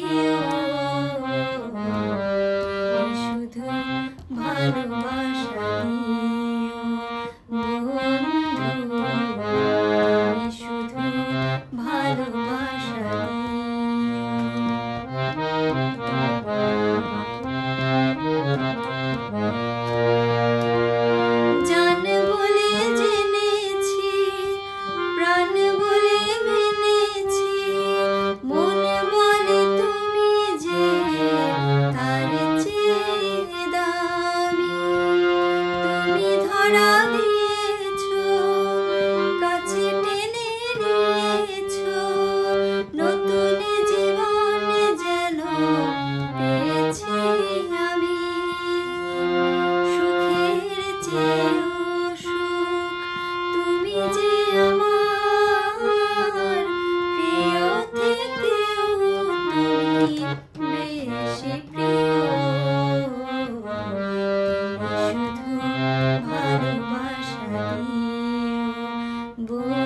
প্রিয়, শুধু ভালোবাসা দিও বন্ধু, শুধু ভালোবাসা জান বলে জেনেছি, প্রাণ বলে মেনেছি, মন বলে তুমি যে তার চেয়ে দামি। তুমি ধরা দিয়েছো, কাছে টেনে নিয়েছো, নতুন জীবন যেন পেয়েছি আমি। সুখের চেয়েও সুখ, তুমি যে আমার প্রিয় থেকেও তুমি বেশি প্রিয়, শুধু ভালোবাসা দিও